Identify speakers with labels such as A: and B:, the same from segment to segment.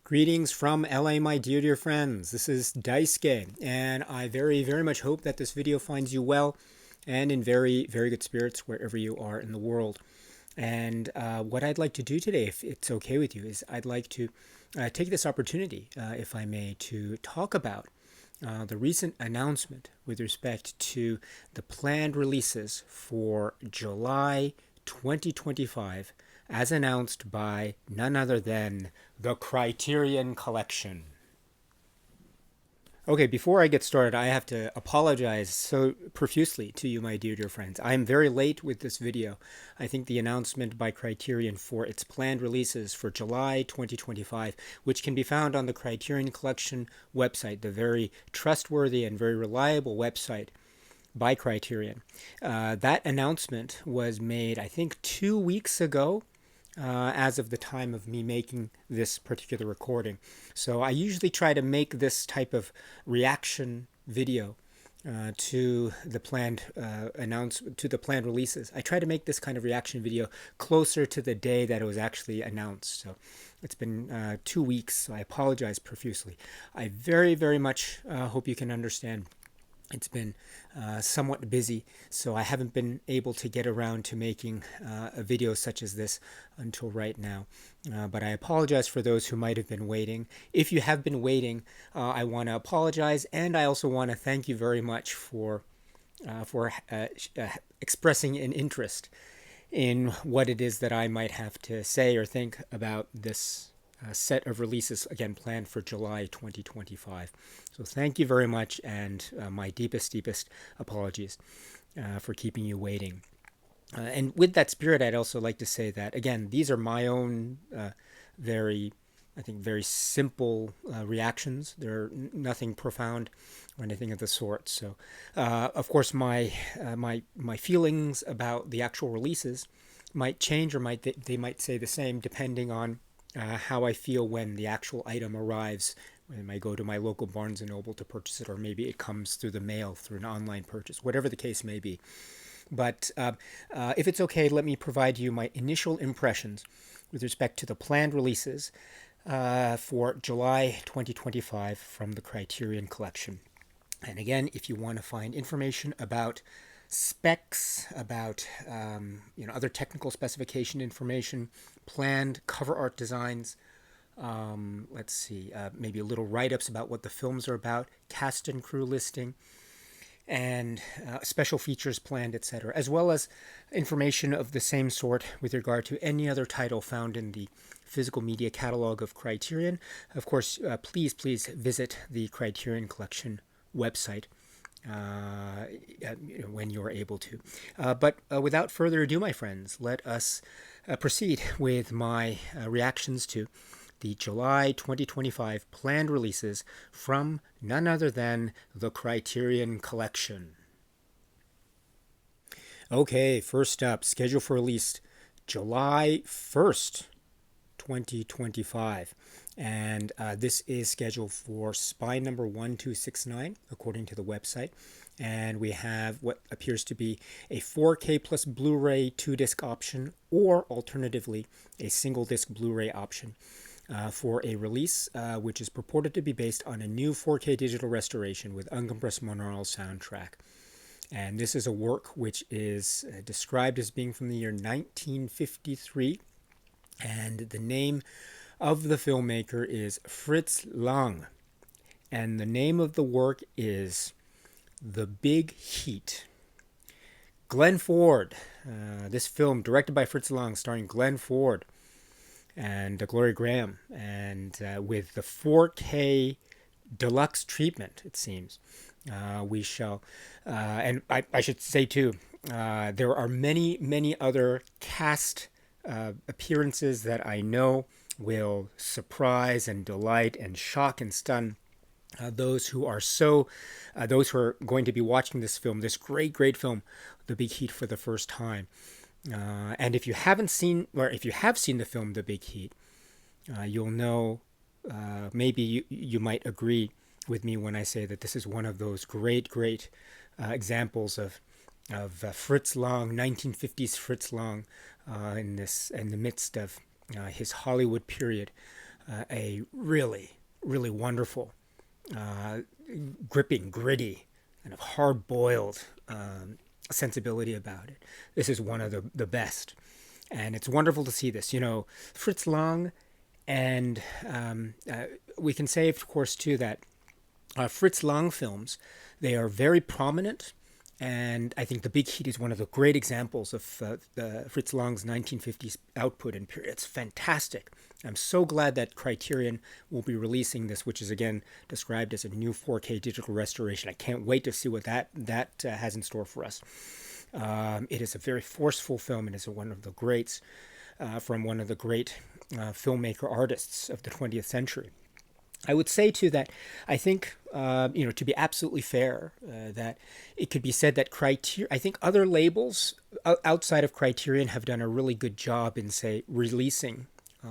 A: Greetings from LA, my dear friends. This is Daisuke, and I very much hope that this video finds you well and in very good spirits wherever you are in the world. And what I'd like to do today, if it's okay with you, is I'd like to take this opportunity, if I may, to talk about the recent announcement with respect to the planned releases for July 2025 as announced by none other than the Criterion Collection. Okay, before I get started, I have to apologize so profusely to you, my dear friends. I am very late with this video. I think the announcement by Criterion for its planned releases for July 2025, which can be found on the Criterion Collection website, the very trustworthy and very reliable website by Criterion. That announcement was made, I think, 2 weeks ago. As of the time of me making this particular recording. So I usually try to make this type of reaction video to the planned releases. I try to make this kind of reaction video closer to the day that it was actually announced. So it's been 2 weeks, so I apologize profusely. I very much hope you can understand. It's been somewhat busy, so I haven't been able to get around to making a video such as this until right now. But I apologize for those who might have been waiting. If you have been waiting, I want to apologize, and I also want to thank you very much for expressing an interest in what it is that I might have to say or think about this set of releases, again, planned for July 2025. So thank you very much, and my deepest apologies for keeping you waiting. And with that spirit, I'd also like to say that, again, these are my own very simple reactions. They're nothing profound or anything of the sort. So, of course, my feelings about the actual releases might change, or they might stay the same depending on how I feel when the actual item arrives, when I go to my local Barnes & Noble to purchase it, or maybe it comes through the mail, through an online purchase, whatever the case may be. But if it's okay, let me provide you my initial impressions with respect to the planned releases for July 2025 from the Criterion Collection. And again, if you want to find information about specs, about other technical specification information, planned cover art designs, maybe a little write-ups about what the films are about, cast and crew listing, and special features planned, etc., as well as information of the same sort with regard to any other title found in the physical media catalog of Criterion. Of course, please visit the Criterion Collection website when you're able to. But without further ado, my friends, let us proceed with my reactions to the July 2025 planned releases from none other than the Criterion Collection. Okay, first up, schedule for release July 1st, 2025. And this is scheduled for spine number 1269, according to the website. And we have what appears to be a 4K plus Blu-ray 2-disc option, or alternatively, a single-disc Blu-ray option for a release which is purported to be based on a new 4K digital restoration with uncompressed monaural soundtrack. And this is a work which is described as being from the year 1953. And the name of the filmmaker is Fritz Lang, and the name of the work is The Big Heat. Glenn Ford, this film directed by Fritz Lang, starring Glenn Ford and Gloria Graham, and with the 4K deluxe treatment, it seems. We shall, and I should say too, there are many other cast appearances that I know will surprise and delight and shock and stun those who are going to be watching this film, this great film, The Big Heat, for the first time. And if you haven't seen, or if you have seen the film The Big Heat, you'll know, maybe you might agree with me when I say that this is one of those great examples of Fritz Lang, 1950s Fritz Lang, in the midst of his Hollywood period. a really, really wonderful, uh, gripping, gritty, kind of hard-boiled sensibility about it. This is one of the best. And it's wonderful to see this. You know, Fritz Lang, and we can say, of course, too, that Fritz Lang films, they are very prominent. And I think The Big Heat is one of the great examples of Fritz Lang's 1950s output and period. It's fantastic. I'm so glad that Criterion will be releasing this, which is again described as a new 4K digital restoration. I can't wait to see what that has in store for us. It is a very forceful film, and is one of the greats from one of the great filmmaker artists of the 20th century. I would say too that I think, to be absolutely fair, that it could be said that I think other labels outside of Criterion have done a really good job in, say, releasing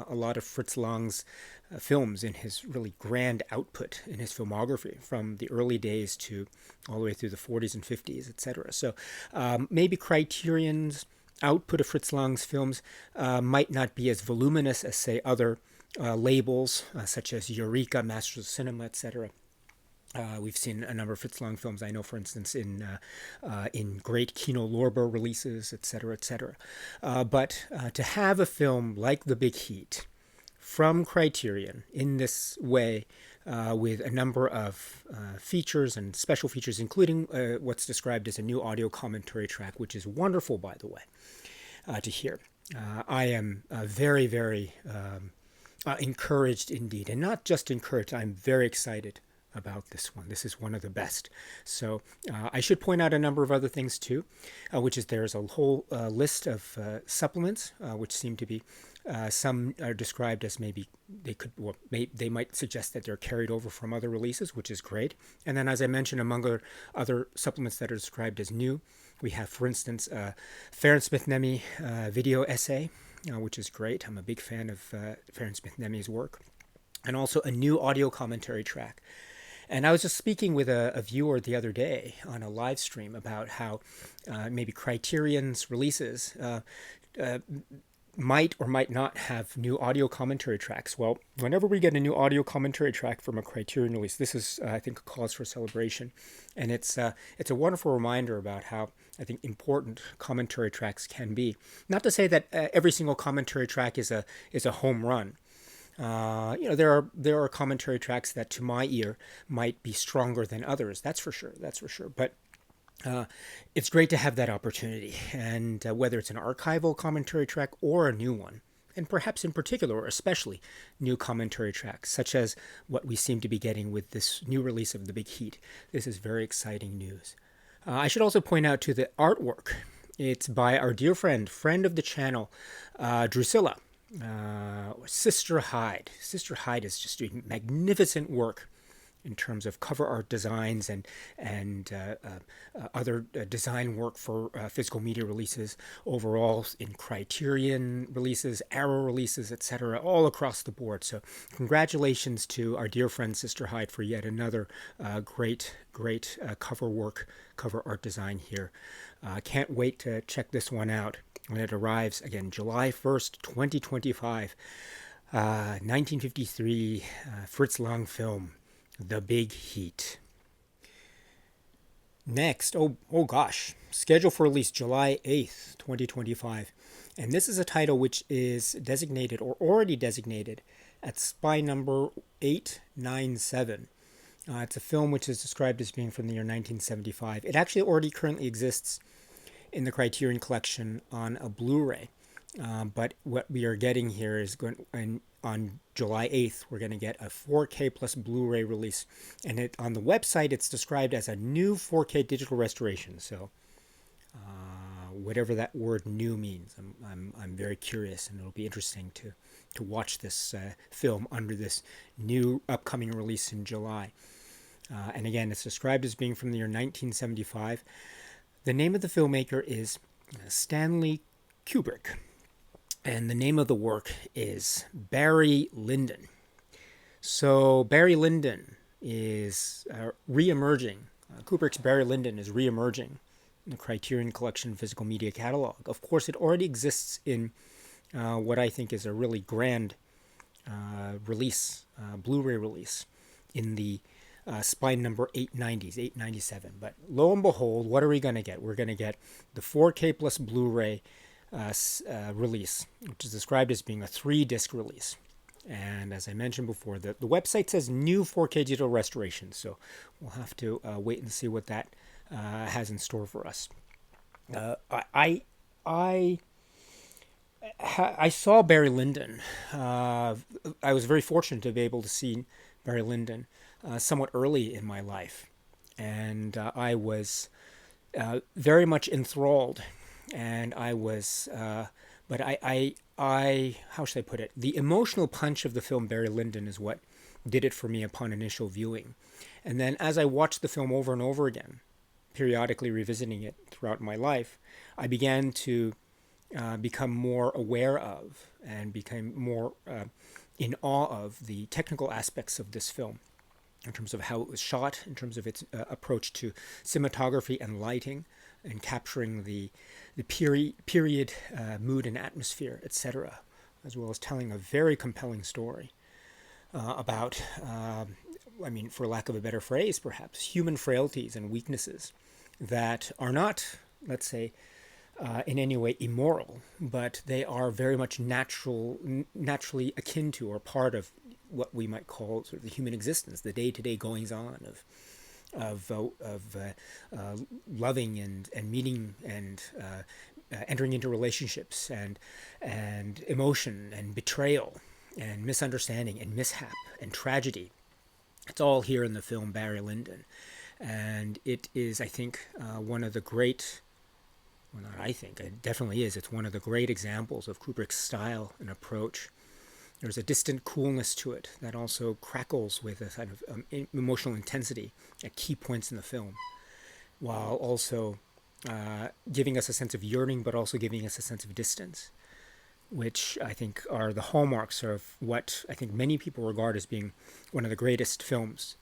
A: a lot of Fritz Lang's films in his really grand output in his filmography from the early days to all the way through the 40s and 50s, etc. So maybe Criterion's output of Fritz Lang's films might not be as voluminous as, say, other labels such as Eureka, Masters of Cinema, etc. We've seen a number of Fritz Lang films. I know, for instance, in great Kino Lorber releases, etc., etc. But to have a film like The Big Heat from Criterion in this way, with a number of features and special features, including what's described as a new audio commentary track, which is wonderful, by the way, to hear. I am very, very encouraged indeed, and not just encouraged, I'm very excited about this one. This is one of the best. So I should point out a number of other things too, which is there's a whole list of supplements, which seem to be, some are described as maybe they might suggest that they're carried over from other releases, which is great. And then, as I mentioned, among other supplements that are described as new, we have, for instance, Farron Smith-Nemi video essay, which is great. I'm a big fan of Farron Smith-Nemi's work. And also a new audio commentary track. And I was just speaking with a viewer the other day on a live stream about how maybe Criterion's releases might or might not have new audio commentary tracks. Well, whenever we get a new audio commentary track from a Criterion release, this is, I think, a cause for celebration. And it's a wonderful reminder about how, I think, important commentary tracks can be. Not to say that every single commentary track is a home run. There are commentary tracks that, to my ear, might be stronger than others. That's for sure. But it's great to have that opportunity, and whether it's an archival commentary track or a new one, and perhaps in particular, or especially, new commentary tracks, such as what we seem to be getting with this new release of The Big Heat. This is very exciting news. I should also point out to the artwork. It's by our dear friend of the channel, Drusilla. Sister Hyde. Sister Hyde is just doing magnificent work in terms of cover art designs and other design work for physical media releases overall, in Criterion releases, Arrow releases, etc., all across the board. So congratulations to our dear friend Sister Hyde for yet another great cover art design here. Can't wait to check this one out when it arrives, again, July 1st, 2025, 1953 Fritz Lang film, The Big Heat. Next, oh gosh, scheduled for release July 8th, 2025. And this is a title which is designated, or already designated, at spy number 897. It's a film which is described as being from the year 1975. It actually already currently exists in the Criterion collection on a Blu-ray. But what we are getting here is on July 8th, we're going to get a 4K plus Blu-ray release. And on the website, it's described as a new 4K digital restoration. So whatever that word "new" means, I'm very curious, and it'll be interesting to watch this film under this new upcoming release in July. And again, it's described as being from the year 1975. The name of the filmmaker is Stanley Kubrick, and the name of the work is Barry Lyndon. So Barry Lyndon is re-emerging. Kubrick's Barry Lyndon is re-emerging in the Criterion Collection Physical Media Catalog. Of course, it already exists in what I think is a really grand release, Blu-ray release, in the spine number 890s, 897. But lo and behold, what are we going to get? We're going to get the 4K plus Blu-ray release, which is described as being a 3-disc release. And as I mentioned before, the website says new 4K digital restoration, so we'll have to wait and see what that has in store for us. I saw Barry Lyndon. I was very fortunate to be able to see Barry Lyndon somewhat early in my life, and I was very much enthralled. And I was, but I, how should I put it? The emotional punch of the film Barry Lyndon is what did it for me upon initial viewing. And then as I watched the film over and over again, periodically revisiting it throughout my life, I began to become more aware of and became more in awe of the technical aspects of this film, in terms of how it was shot, in terms of its approach to cinematography and lighting, and capturing the period mood and atmosphere, etc., as well as telling a very compelling story about, I mean, for lack of a better phrase, perhaps, human frailties and weaknesses that are not, let's say, in any way immoral, but they are very much naturally akin to or part of what we might call sort of the human existence, the day-to-day goings-on of loving and meeting and entering into relationships and emotion and betrayal and misunderstanding and mishap and tragedy. It's all here in the film Barry Lyndon, and it is, I think, one of the great. Well, not I think, it definitely is. It's one of the great examples of Kubrick's style and approach. There's a distant coolness to it that also crackles with a kind of emotional intensity at key points in the film, while also giving us a sense of yearning, but also giving us a sense of distance, which I think are the hallmarks of what I think many people regard as being one of the greatest films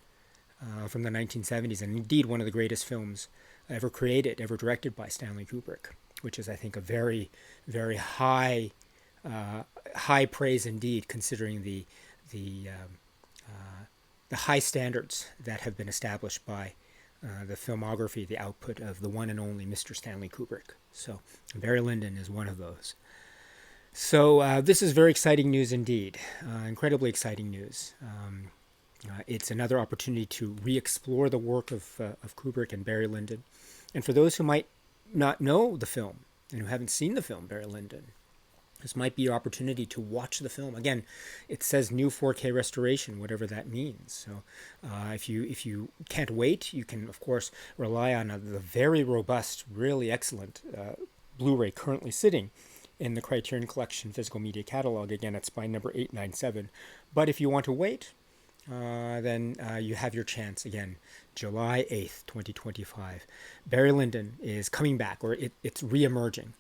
A: from the 1970s, and indeed one of the greatest films ever created, ever directed by Stanley Kubrick, which is, I think, a very, very high praise indeed, considering the high standards that have been established by the filmography, the output of the one and only Mr. Stanley Kubrick. So Barry Lyndon is one of those. So this is very exciting news indeed, incredibly exciting news. It's another opportunity to re-explore the work of Kubrick and Barry Lyndon. And for those who might not know the film and who haven't seen the film Barry Lyndon, this might be your opportunity to watch the film. Again, it says new 4K restoration, whatever that means. So if you can't wait, you can, of course, rely on the very robust, really excellent Blu-ray currently sitting in the Criterion Collection Physical Media Catalog, again at spine number 897. But if you want to wait, then you have your chance again, July 8th, 2025. Barry Lyndon is coming back, or it's re-emerging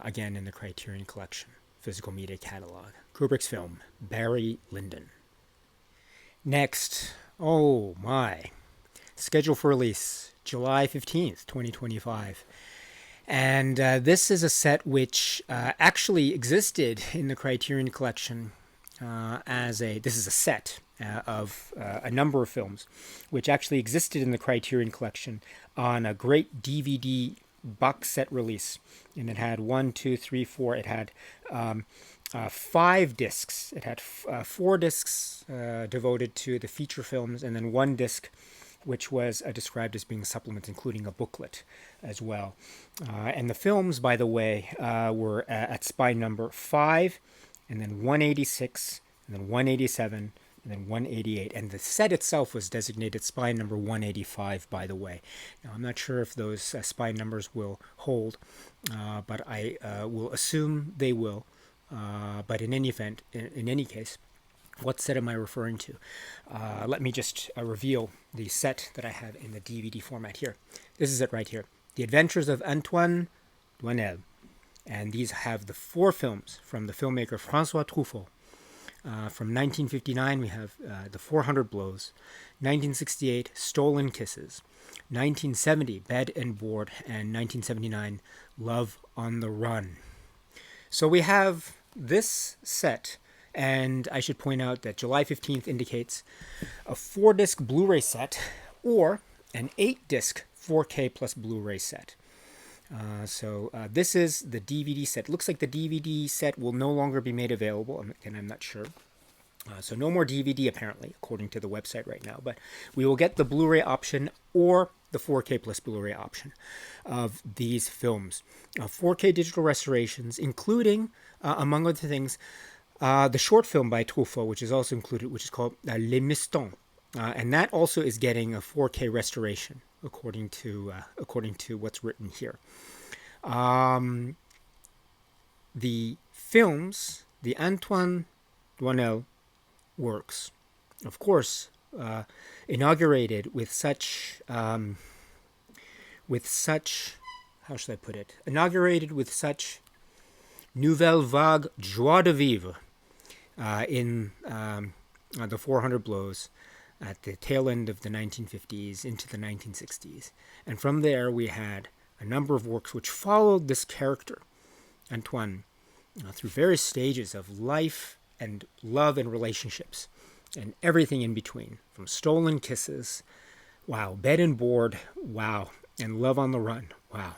A: again in the Criterion Collection Physical Media Catalog. Kubrick's film, Barry Lyndon. Next, oh my, schedule for release, July 15th, 2025. And this is a set which actually existed in the Criterion Collection this is a set of a number of films which actually existed in the Criterion Collection on a great DVD box set release. And it had it had 5 discs. It had 4 discs devoted to the feature films, and then 1 disc which was described as being a supplement, including a booklet as well. And the films, by the way, were at spine number 5, and then 186, and then 187, and then 188. And the set itself was designated spine number 185, by the way. Now, I'm not sure if those spine numbers will hold, but I will assume they will. But in any event, in any case, what set am I referring to? Let me just reveal the set that I have in the DVD format here. This is it right here. The Adventures of Antoine DOINEL. And these have the 4 films from the filmmaker François Truffaut. From 1959, we have The 400 Blows. 1968, Stolen Kisses. 1970, Bed and Board. And 1979, Love on the Run. So we have this set And I should point out that July 15th indicates a 4-disc Blu-ray set or an 8-disc 4K plus Blu-ray set. So this is the DVD set. Looks like the DVD set will no longer be made available, and I'm not sure. So no more DVD apparently, according to the website right now. But we will get the Blu-ray option or the 4K plus Blu-ray option of these films. 4K digital restorations, including, among other things, the short film by Truffaut, which is also included, which is called LYNDON. And that also is getting a 4K restoration, according to what's written here. The films, the Antoine DOINEL works, of course, inaugurated with such, how should I put it? Inaugurated with such nouvelle vague joie de vivre in the 400 Blows at the tail end of the 1950s into the 1960s. And from there we had a number of works which followed this character, Antoine, through various stages of life and love and relationships and everything in between, from stolen kisses, wow, bed and board, wow, and love on the run, wow.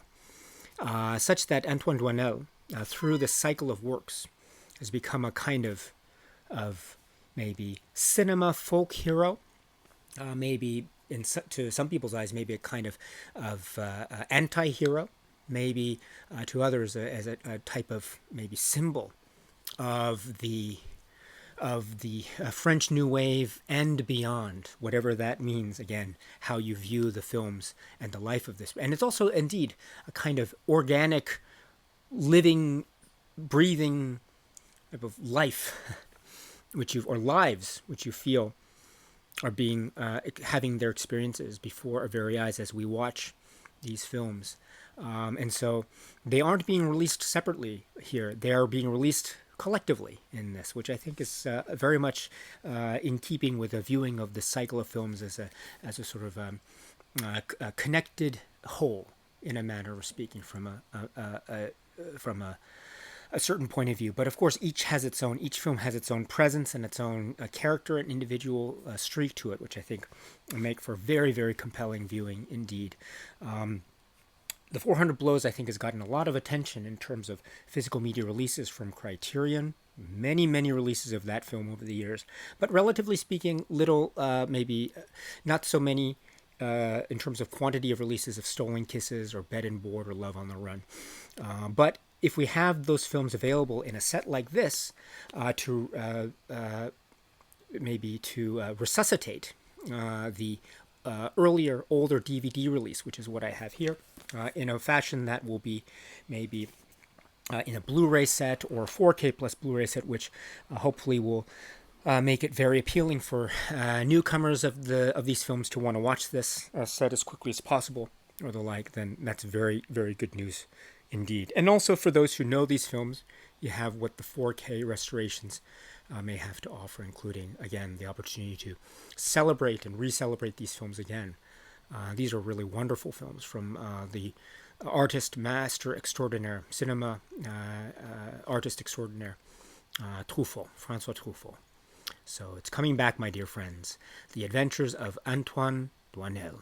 A: Such that Antoine DOINEL, through the cycle of works, has become a kind of maybe cinema folk hero, maybe to some people's eyes, maybe a kind of anti-hero, maybe to others as a type of maybe symbol of the French New Wave and beyond, whatever that means, again, how you view the films and the life of this. And it's also, indeed, a kind of organic, living, breathing type of life, or lives, which you feel are being, having their experiences before our very eyes as we watch these films. And so they aren't being released separately here. They are being released collectively in this, which I think is very much in keeping with a viewing of the cycle of films as a sort of a connected whole, in a manner of speaking, from a certain point of view. But of course, each film has its own presence and its own character and individual streak to it, which I think make for very, very compelling viewing indeed. The 400 Blows, I think, has gotten a lot of attention in terms of physical media releases from Criterion. Many, many releases of that film over the years. But relatively speaking, little, maybe not so many in terms of quantity of releases of Stolen Kisses or Bed and Board or Love on the Run. But if we have those films available in a set like this to resuscitate the earlier, older DVD release, which is what I have here, in a fashion that will be maybe in a Blu-ray set or 4K plus Blu-ray set, which hopefully will make it very appealing for newcomers of these films to want to watch this set as quickly as possible or the like, then that's very, very good news indeed. And also for those who know these films, you have what the 4K restorations may have to offer, including, again, the opportunity to celebrate and re-celebrate these films again. These are really wonderful films from the artist, master extraordinaire, cinema artist extraordinaire, Truffaut, François Truffaut. So it's coming back, my dear friends. The Adventures of Antoine DOINEL.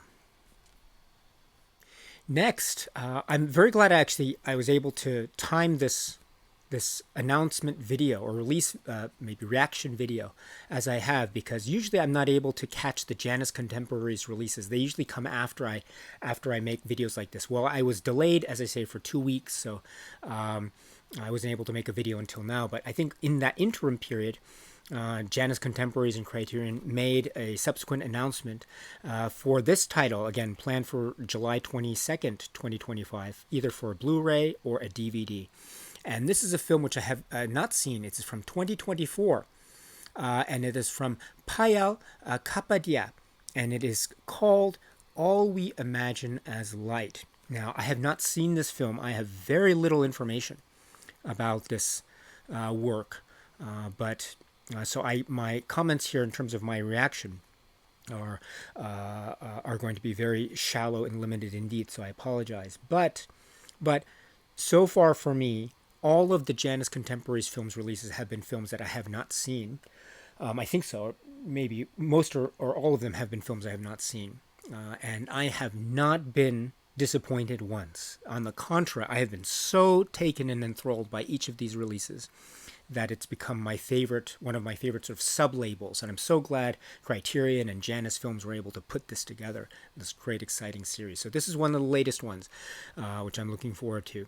A: Next, I'm very glad I was able to time this announcement video or release, maybe reaction video, as I have, because usually I'm not able to catch the Janus Contemporaries releases. They usually come after I make videos like this. Well, I was delayed, as I say, for 2 weeks, so I wasn't able to make a video until now. But I think in that interim period, Janus Contemporaries and Criterion made a subsequent announcement for this title, again, planned for July 22nd, 2025, either for a Blu-ray or a DVD. And this is a film which I have not seen. It's from 2024, and it is from Payal Kapadia, and it is called All We Imagine as Light. Now, I have not seen this film. I have very little information about this work, but so my comments here in terms of my reaction are going to be very shallow and limited indeed. So I apologize. But so far for me, all of the Janus Contemporaries films releases have been films that I have not seen. I think so. Maybe most or all of them have been films I have not seen. And I have not been disappointed once. On the contrary, I have been so taken and enthralled by each of these releases that it's become my favorite, one of my favorite sort of sub-labels. And I'm so glad Criterion and Janus Films were able to put this together, this great, exciting series. So this is one of the latest ones, which I'm looking forward to.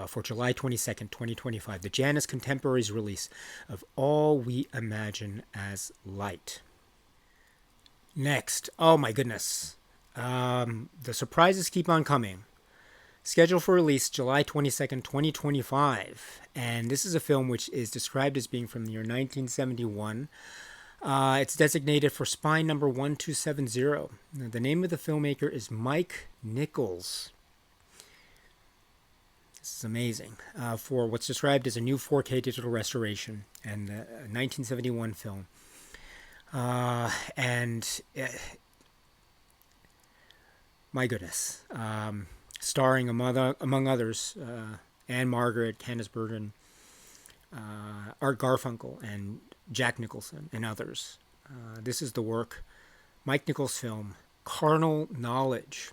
A: For July 22nd, 2025, the Janus Contemporaries release of All We Imagine as Light. Next, oh my goodness, the surprises keep on coming. Scheduled for release July 22nd, 2025. And this is a film which is described as being from the year 1971. It's designated for spine number 1270. The name of the filmmaker is Mike Nichols. This is amazing. For what's described as a new 4K digital restoration and the 1971 film. My goodness. Starring, among others, Anne Margaret, Candice Bergen, Art Garfunkel, and Jack Nicholson, and others. This is the work, Mike Nichols' film, Carnal Knowledge.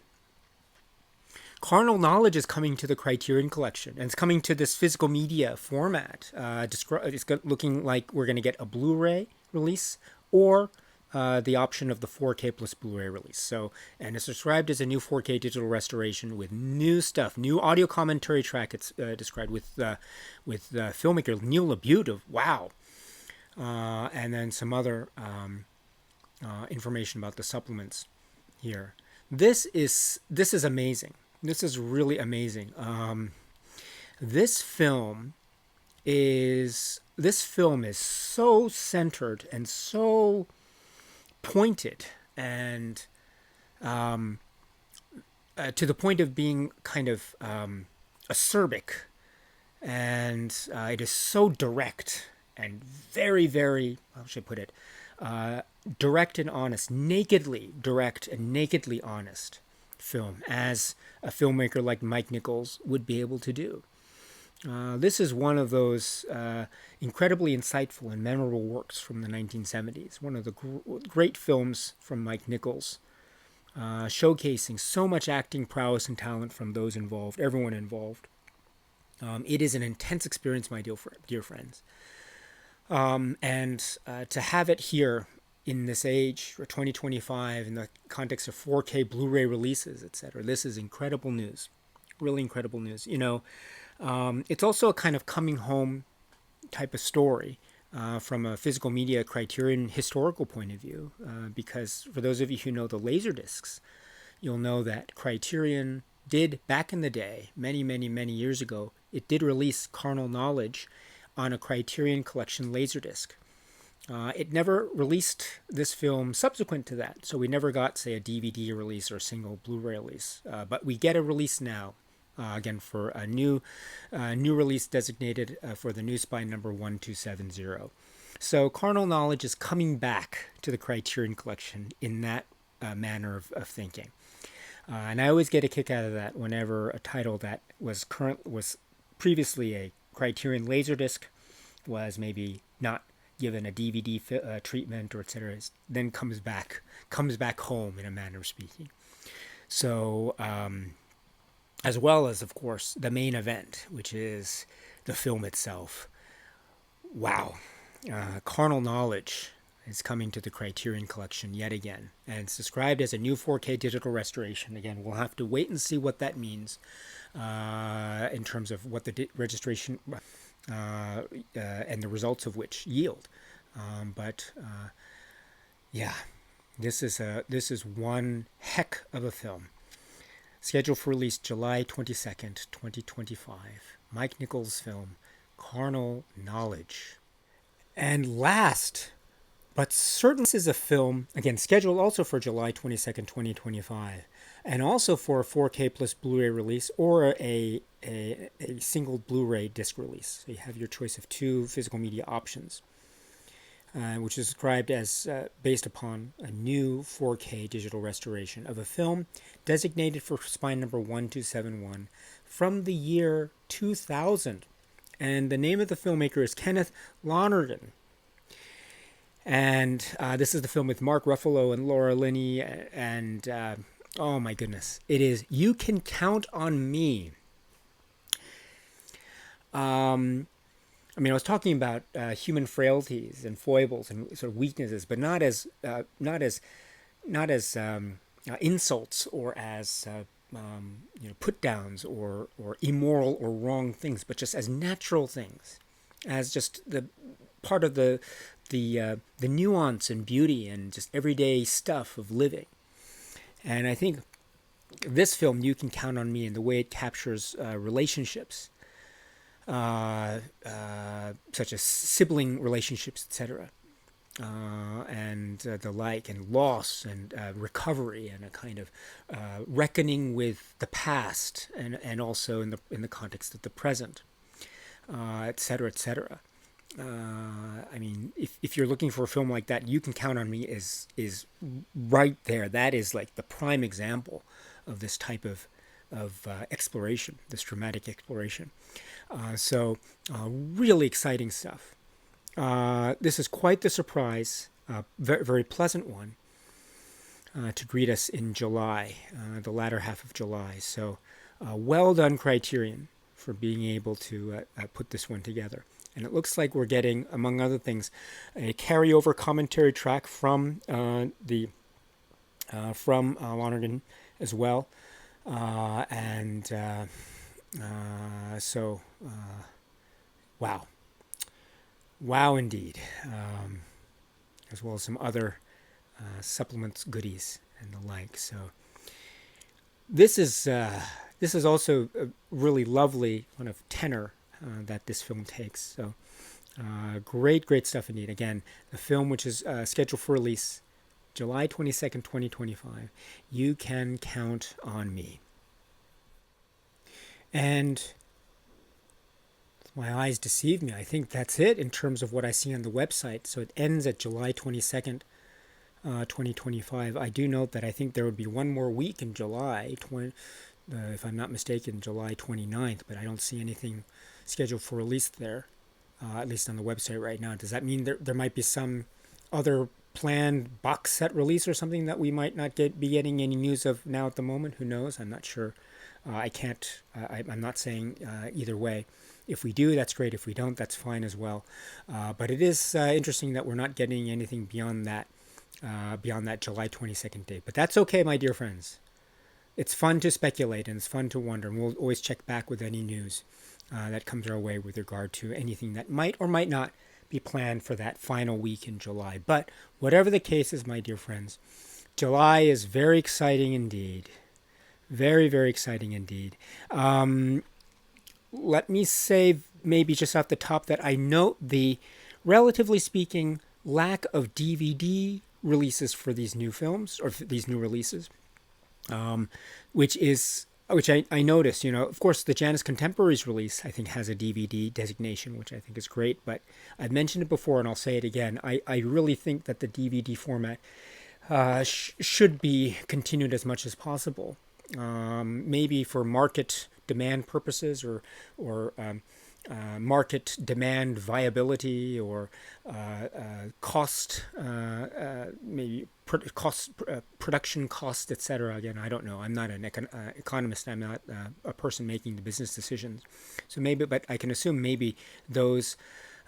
A: Carnal Knowledge is coming to the Criterion Collection, and it's coming to this physical media format. It's looking like we're going to get a Blu-ray release or the option of the 4K plus Blu-ray release. So, and it's described as a new 4K digital restoration with new stuff, new audio commentary track. It's described with filmmaker Neil LaBute of Wow, and then some other information about the supplements here. This is amazing. This is really amazing. This film is so centered and so pointed and to the point of being kind of acerbic, and it is so direct and very, very, how should I put it, direct and honest, nakedly direct and nakedly honest film, as a filmmaker like Mike Nichols would be able to do. This is one of those incredibly insightful and memorable works from the 1970s. One of the great films from Mike Nichols, showcasing so much acting prowess and talent from those involved, everyone involved. It is an intense experience, my dear friends. And to have it here in this age, or 2025, in the context of 4K Blu-ray releases, etc., this is incredible news. Really incredible news. You know, it's also a kind of coming home type of story from a physical media Criterion historical point of view, because for those of you who know the Laserdiscs, you'll know that Criterion did, back in the day, many, many, many years ago, it did release Carnal Knowledge on a Criterion Collection Laserdisc. It never released this film subsequent to that, so we never got, say, a DVD release or a single Blu-ray release, but we get a release now. Again, for a new release designated for the new spine number 1270. So Carnal Knowledge is coming back to the Criterion Collection in that manner of thinking. And I always get a kick out of that whenever a title that was previously a Criterion Laserdisc was maybe not given a DVD treatment or etc., then comes back home, in a manner of speaking. So as well as, of course, the main event, which is the film itself. Wow. Carnal Knowledge is coming to the Criterion Collection yet again. And it's described as a new 4K digital restoration. Again, we'll have to wait and see what that means in terms of what the registration and the results of which yield. Yeah, this is one heck of a film. Scheduled for release July 22nd, 2025. Mike Nichols' film, Carnal Knowledge. And last, but certainly this is a film, again, scheduled also for July 22nd, 2025, and also for a 4K plus Blu-ray release or a single Blu-ray disc release. So you have your choice of two physical media options, which is described as based upon a new 4K digital restoration of a film designated for spine number 1271 from the year 2000. And the name of the filmmaker is Kenneth Lonergan. And this is the film with Mark Ruffalo and Laura Linney. And oh my goodness, it is You Can Count on Me. I mean, I was talking about human frailties and foibles and sort of weaknesses, but not as insults or as put downs or immoral or wrong things, but just as natural things, as just the part of the nuance and beauty and just everyday stuff of living. And I think this film, You Can Count on Me, and the way it captures relationships, such as sibling relationships, etc., and the like, and loss and recovery, and a kind of reckoning with the past, and also in the context of the present, etc., etc. I mean, if you're looking for a film like that, You Can Count on Me is right there. That is like the prime example of this type of exploration, this dramatic exploration. So really exciting stuff. This is quite the surprise, very, very pleasant one, to greet us in July, the latter half of July. So well done, Criterion, for being able to put this one together. And it looks like we're getting, among other things, a carryover commentary track from Lonergan as well. Wow indeed, as well as some other supplements, goodies, and the like. So this is also a really lovely kind of tenor that this film takes. So great stuff indeed. Again, the film, which is scheduled for release July 22nd, 2025, You Can Count on Me. And my eyes deceive me. I think that's it in terms of what I see on the website. So it ends at July 22nd, 2025. I do note that I think there would be one more week in July, if I'm not mistaken, July 29th, but I don't see anything scheduled for release there, at least on the website right now. Does that mean there might be some other planned box set release or something that we might not be getting any news of now at the moment? Who knows? I'm not sure. I'm not saying either way. If we do, that's great. If we don't, that's fine as well. But it is interesting that we're not getting anything beyond that July 22nd date. But that's okay, my dear friends. It's fun to speculate and it's fun to wonder. And we'll always check back with any news that comes our way with regard to anything that might or might not be planned for that final week in July. But whatever the case is, my dear friends, July is very exciting indeed. Very, very exciting indeed. Let me say maybe just off the top that I note the, relatively speaking, lack of DVD releases for these new films, or these new releases, which I noticed. Of course, the Janus Contemporaries release, I think, has a DVD designation, which I think is great. But I've mentioned it before, and I'll say it again. I really think that the DVD format should be continued as much as possible. Maybe for market demand purposes, or market demand viability, or cost, maybe production cost, etc. Again, I don't know. I'm not an economist. I'm not a person making the business decisions. So maybe, but I can assume maybe those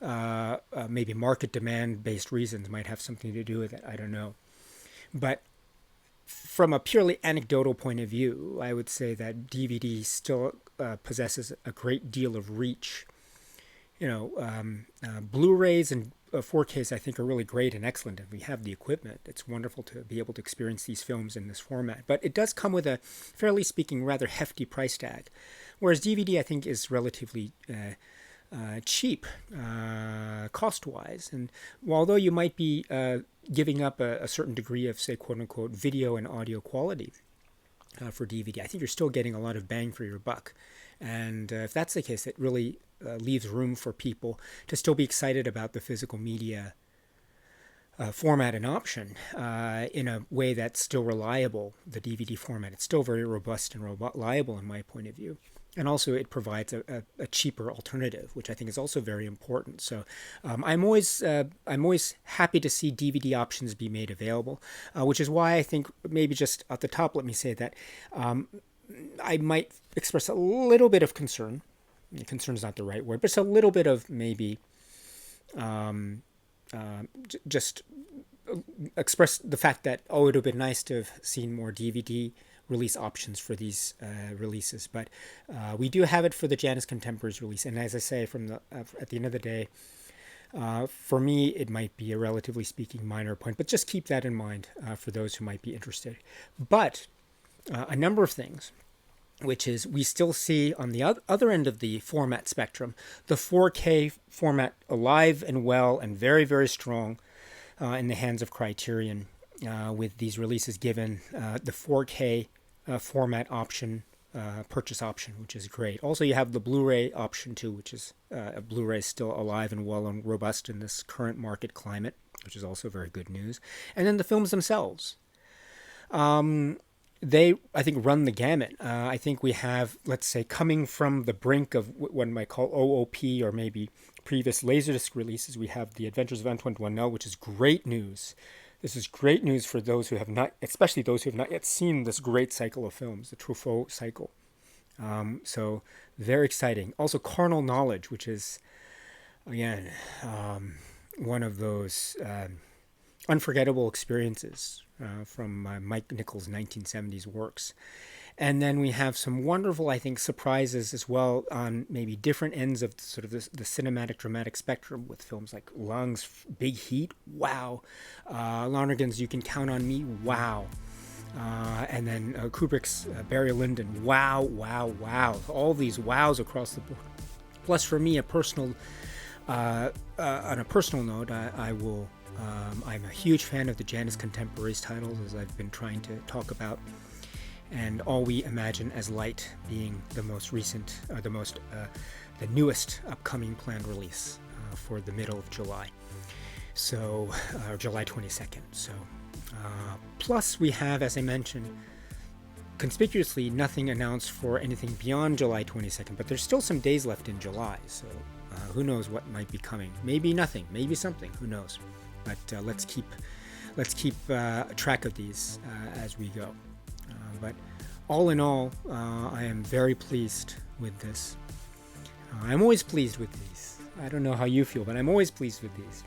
A: maybe market demand based reasons might have something to do with it. I don't know. But from a purely anecdotal point of view, I would say that DVD still possesses a great deal of reach. Blu-rays and 4Ks, I think, are really great and excellent, and we have the equipment. It's wonderful to be able to experience these films in this format. But it does come with a, fairly speaking, rather hefty price tag, whereas DVD, I think, is relatively cheap cost-wise. And although you might be giving up a certain degree of, say, quote-unquote, video and audio quality for DVD, I think you're still getting a lot of bang for your buck. And if that's the case, it really leaves room for people to still be excited about the physical media format and option in a way that's still reliable, the DVD format. It's still very robust and reliable in my point of view. And also, it provides a cheaper alternative, which I think is also very important. So, I'm always happy to see DVD options be made available, which is why I think maybe just at the top, let me say that I might express a little bit of concern. Concern is not the right word, but it's a little bit of maybe just express the fact that, oh, it would have been nice to have seen more DVD release options for these releases, but we do have it for the Janus Contemporaries release. And as I say, from the at the end of the day, for me, it might be a relatively speaking minor point, but just keep that in mind for those who might be interested. But a number of things, which is we still see on the other end of the format spectrum, the 4K format alive and well and very, very strong in the hands of Criterion, with these releases given the 4K format option, purchase option, which is great. Also, you have the Blu-ray option too, which is Blu-ray is still alive and well and robust in this current market climate, which is also very good news. And then the films themselves. They, I think, run the gamut. I think we have, let's say, coming from the brink of what one might call OOP or maybe previous Laserdisc releases, we have The Adventures of Antoine DOINEL, which is great news. This is great news for those who have not, especially those who have not yet seen this great cycle of films, the Truffaut cycle. So very exciting. Also, Carnal Knowledge, which is, again, one of those unforgettable experiences from Mike Nichols' 1970s works. And then we have some wonderful, I think, surprises as well on maybe different ends of sort of the cinematic dramatic spectrum with films like Lang's Big Heat, wow. Lonergan's You Can Count on Me, wow. And then Kubrick's Barry Lyndon, wow, wow, wow. All these wows across the board. Plus, for me, on a personal note, I'm a huge fan of the Janus Contemporaries titles, as I've been trying to talk about, and All We Imagine as Light being the most recent, the newest upcoming planned release for the middle of July, so July 22nd. So, plus we have, as I mentioned, conspicuously nothing announced for anything beyond July 22nd, but there's still some days left in July, so who knows what might be coming? Maybe nothing, maybe something. Who knows? But let's keep track of these as we go. But all in all, I am very pleased with this. I'm always pleased with these. I don't know how you feel, but I'm always pleased with these.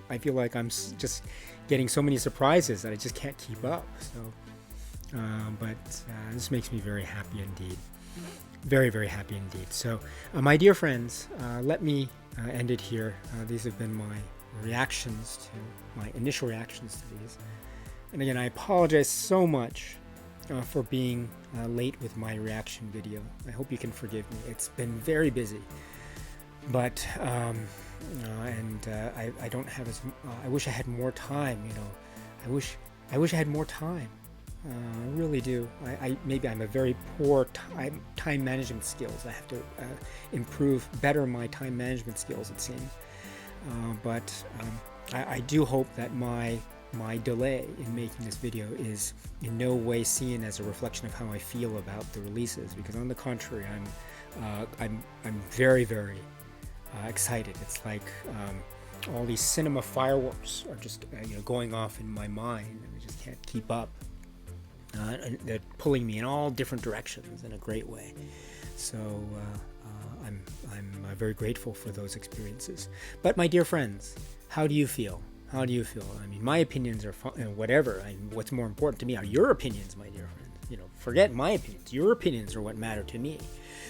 A: I feel like I'm just getting so many surprises that I just can't keep up. So, but this makes me very happy indeed. Very, very happy indeed. So, my dear friends, let me end it here. These have been my initial reactions to these. And again, I apologize so much for being late with my reaction video. I hope you can forgive me. It's been very busy, but I don't have I wish I had more time. I wish I had more time. I really do. Maybe I'm a very poor time management skills. I have to better my time management skills, it seems. But I do hope that my delay in making this video is in no way seen as a reflection of how I feel about the releases, because on the contrary, I'm very, very excited. It's like all these cinema fireworks are just going off in my mind, and I just can't keep up. And they're pulling me in all different directions in a great way. So I'm very grateful for those experiences. But my dear friends, how do you feel? How do you feel? I mean, my opinions are whatever. What's more important to me are your opinions, my dear friends. Forget my opinions. Your opinions are what matter to me.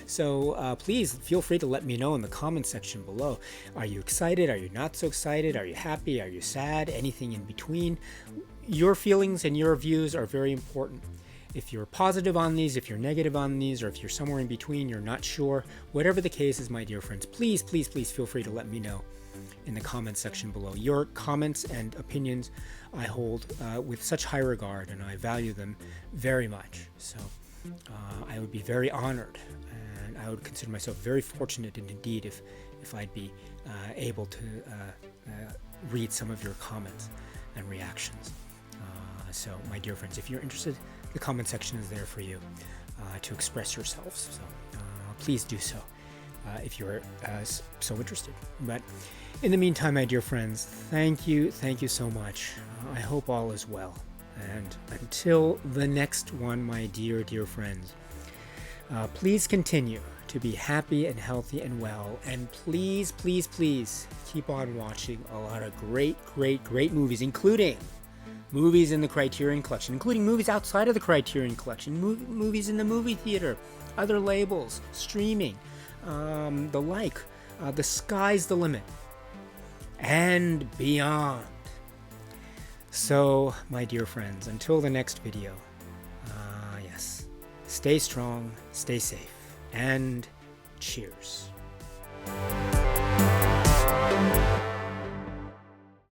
A: So please feel free to let me know in the comment section below. Are you excited? Are you not so excited? Are you happy? Are you sad? Anything in between? Your feelings and your views are very important. If you're positive on these, if you're negative on these, or if you're somewhere in between, you're not sure, whatever the case is, my dear friends, please, please, please feel free to let me know in the comments section below. Your comments and opinions I hold with such high regard, and I value them very much. So I would be very honored, and I would consider myself very fortunate indeed if I'd be able to read some of your comments and reactions. So, my dear friends, if you're interested, the comment section is there for you to express yourselves. So, please do so if you're so interested. But in the meantime, my dear friends, thank you so much. I hope all is well. And until the next one, my dear friends, please continue to be happy and healthy and well. And please keep on watching a lot of great movies, including movies in the Criterion Collection, including movies outside of the Criterion Collection, movies in the movie theater, other labels, streaming, the like. The sky's the limit. And beyond. So, my dear friends, until the next video, yes, stay strong, stay safe, and cheers.